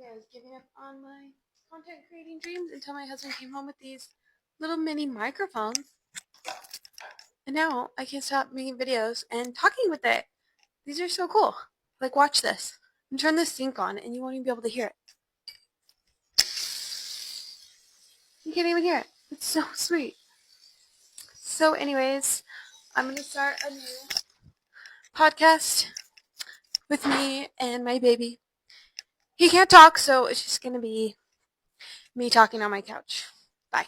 I was giving up on my content creating dreams until my husband came home with these little mini microphones. And now I can stop making videos and talking with it. These are so cool. Like, watch this. And turn the sync on and you won't even be able to hear it. You can't even hear it. It's so sweet. So anyways, I'm going to start a new podcast with me and my baby. He can't talk, so it's just going to be me talking on my couch. Bye.